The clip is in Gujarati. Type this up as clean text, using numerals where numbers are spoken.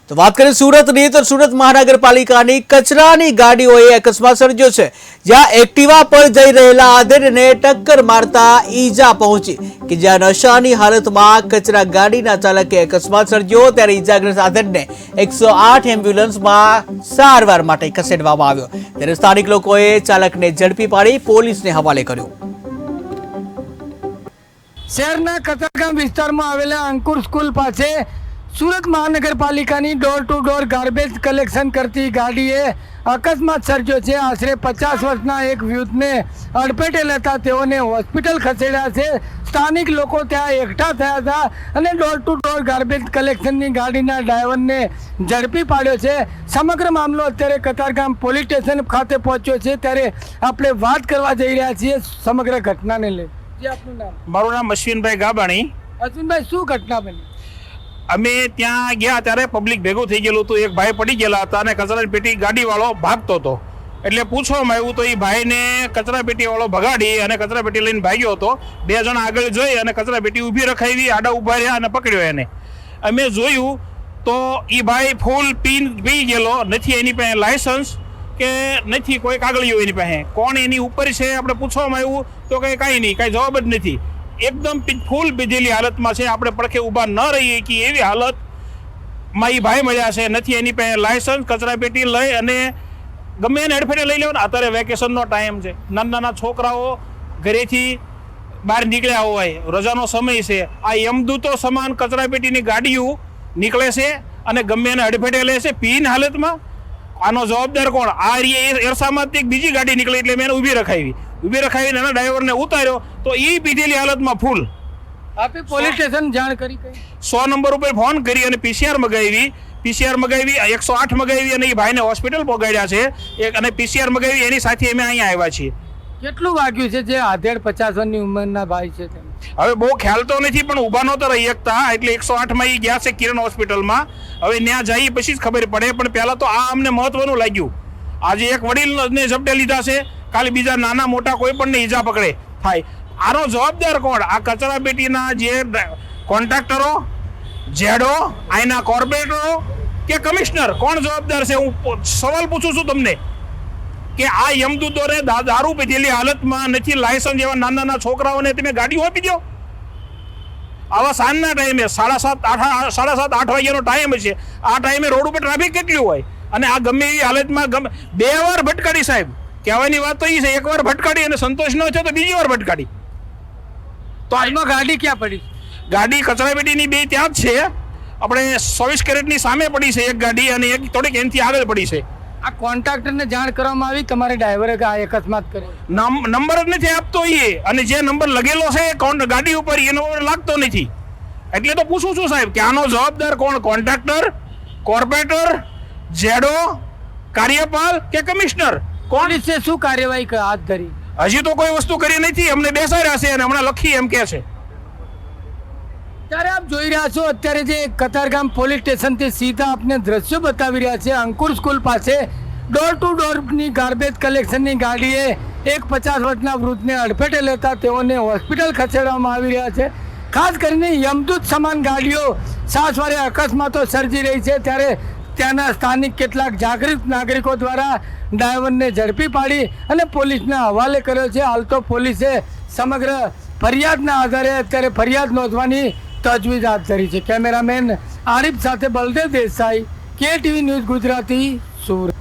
તો વાત કરીએ સુરતની, તો સુરત મહાનગરપાલિકાની કચરાની ગાડીઓએ અકસ્માત સર્જ્યો છે, જ્યાં એક્ટિવા પર જઈ રહેલા આધેડને ટક્કર મારતા ઈજા પહોંચી કે જ્યાં નશાની હાલતમાં કચરા ગાડીના ચાલકે અકસ્માત સર્જ્યો, ત્યારે ઈજાગ્રસ્ત આધેડને 108 એમ્બ્યુલન્સમાં સારવાર માટે ખસેડવામાં આવ્યો, ત્યારે સ્થાનિક લોકોએ ચાલકને ઝડપી પાડી પોલીસને હવાલે કર્યો। શહેરના કતારગામ વિસ્તારમાં આવેલા અંકુર સ્કૂલ પાસે સુરત મહાનગરપાલિકાની door to door garbage collection કરતી ગાડીએ અકસ્માત સર્જ્યો છે। આશરે 50 વર્ષના એક વૃદ્ધને અડફેટે લેતા તેઓને હોસ્પિટલ ખસેડ્યા છે। સ્થાનિક લોકો ત્યાં એકઠા થયા હતા અને ડોર ટુ ડોર ગાર્બેજ કલેક્શનની ગાડીના ડ્રાઈવરને ઝડપી પાડ્યો છે। સમગ્ર મામલો અત્યારે કતારગામ પોલીસ સ્ટેશન ખાતે પહોંચ્યો છે, ત્યારે આપણે વાત કરવા જઈ રહ્યા છીએ સમગ્ર ઘટનાને લઈ। જે આપનું નામ? મારું નામ અશ્વિનભાઈ ગાબાણી। અશ્વિનભાઈ, શું ઘટના બની? અમે ત્યાં ગયા ત્યારે પબ્લિક ભેગું થઈ ગયેલું હતું, એક ભાઈ પડી ગયેલા હતા અને કચરા પેટી ગાડીવાળો ભાગતો હતો, એટલે પૂછવામાં આવ્યું તો એ ભાઈને કચરા પેટીવાળો ભગાડી અને કચરા પેટી લઈને ભાગ્યો હતો। 2 જણા આગળ જોઈ અને કચરા પેટી ઊભી રખાવી, આડા ઊભા રહ્યા અને પકડ્યો એને। અમે જોયું તો એ ભાઈ ફૂલ પી ગયેલો, નથી એની પાસે લાયસન્સ કે નથી કોઈ કાગળિયો એની પાસે, કોણ એની ઉપર છે આપણે પૂછવામાં આવ્યું તો કંઈ કાંઈ નહીં, કાંઈ જવાબ જ નથી। એકદમ ફૂલ પીધેલી હાલતમાં છે, આપણે પડખે ઊભા ન રહીએ કે એવી હાલતમાં એ ભાઈ મળ્યા છે, નથી એની પાસે લાયસન્સ। કચરા પેટી લઈ અને ગમે એને અડફેટે લઈ લેવાના। અત્યારે વેકેશનનો ટાઈમ છે, નાના છોકરાઓ ઘરેથી બહાર નીકળ્યા હોય, રજાનો સમય છે, આ યમદૂતો સમાન કચરા પેટીની ગાડીઓ નીકળે છે અને ગમે એને અડફેટે લે છે પીન હાલતમાં। આનો જવાબદાર કોણ? આ એરસામાંથી એક બીજી ગાડી નીકળી એટલે મેં એને ઊભી રખાવીને એના ડ્રાઈવરને ઉતાર્યો તો એ પીધેલી હાલતમાં ફૂલ। આપે પોલીસ સ્ટેશન જાણ કરી? 100 નંબર ઉપર ફોન કરી અને પીસીઆર મગાવી 108 મગાવી અને એ ભાઈને હોસ્પિટલ પહોંચાડ્યા છે અને પીસીઆર મગાવી એની સાથે અમે અહીંયા આવ્યા છીએ। કેટલું વાગ્યું છે જે આધેડ 50 વર્ષની ઉંમરના ભાઈ છે? હવે બહુ ખ્યાલ તો નથી, પણ ઊભા નહોતા રહી શકતા એટલે 108માં એ ગયા છે કિરણ હોસ્પિટલમાં। હવે ત્યાં જઈએ પછી જ ખબર પડે, પણ પહેલાં તો આ અમને મહત્વનું લાગ્યું। આજે એક વડીલને ઝપટે લીધા છે, કાલે બીજા નાના મોટા કોઈ પણને ઈજા પકડે થાય, આનો જવાબદાર કોણ? આ કચરા પેટીના જે કોન્ટ્રાક્ટરો, જેડો, આઈના કોર્પોરેટરો કે કમિશનર, કોણ જવાબદાર છે? હું સવાલ પૂછું છું તમને કે આ યમદૂતોને દારૂ પીધેલી હાલતમાં નથી લાયસન્સ જેવા નાના છોકરાઓને તમે ગાડીઓ આપી દો? આવા સાંજના ટાઈમે 7:30-8 વાગ્યાનો ટાઈમ છે, આ ટાઈમે રોડ ઉપર ટ્રાફિક કેટલી હોય અને આ ગમે એવી હાલતમાં 2 વાર ભટકાડી સાહેબ। કહેવાની વાત તો એ છે, 1 વાર ભટકાડી અને સંતોષ ન થયો તો બીજી વાર ભટકાડી। તો આજમાં ગાડી ક્યાં પડી? ગાડી કચરા પેટીની 2 ત્યાં જ છે, આપણે 24 કેરેટની સામે પડી છે એક ગાડી અને એક થોડીક એનાથી આગળ પડી છે। આ કોન્ટ્રાક્ટરને જાણ કરવામાં આવી તમારે ડ્રાઈવરે કે આ અકસ્માત કર્યો? નંબર જ નથી આપતો એ, અને જે નંબર લગેલો છે ગાડી ઉપર એનો લાગતો નથી, એટલે તો પૂછું છું સાહેબ કે આનો જવાબદાર કોણ? કોન્ટ્રાક્ટર, કોર્પોરેટર, જેડો, કાર્યપાલ કે કમિશનર? પોલીસે શું કાર્યવાહી હાથ ધરી? હજી તો કોઈ વસ્તુ કરી નથી, અમને બેસાડ્યા છે અને હમણાં લખી એમ કે છે। ત્યારે આપ જોઈ રહ્યા છો અત્યારે જે કતારગામ પોલીસ સ્ટેશનથી સીધા આપને દ્રશ્યો બતાવી રહ્યા છે। અંકુર સ્કૂલ પાસે ડોર ટુ ડોરની ગાર્બેજ કલેક્શનની ગાડીએ એક 50 વર્ષના વૃદ્ધને અડફેટે લેતા તેઓને હોસ્પિટલ ખસેડવામાં આવી રહ્યા છે। ખાસ કરીને યમદૂત સમાન ગાડીઓ સાસવારે અકસ્માતો સર્જી રહી છે, ત્યારે ત્યાંના સ્થાનિક કેટલાક જાગૃત નાગરિકો દ્વારા ડ્રાઈવરને ઝડપી પાડી અને પોલીસના હવાલે કર્યો છે। હાલ તો પોલીસે સમગ્ર ફરિયાદના આધારે અત્યારે ફરિયાદ નોંધવાની તજવીજ હાથ ધરી છે। કેમેરામેન આરિફ સાથે બલદેવ દેસાઈ, KTV ન્યૂઝ ગુજરાતી, સુરત।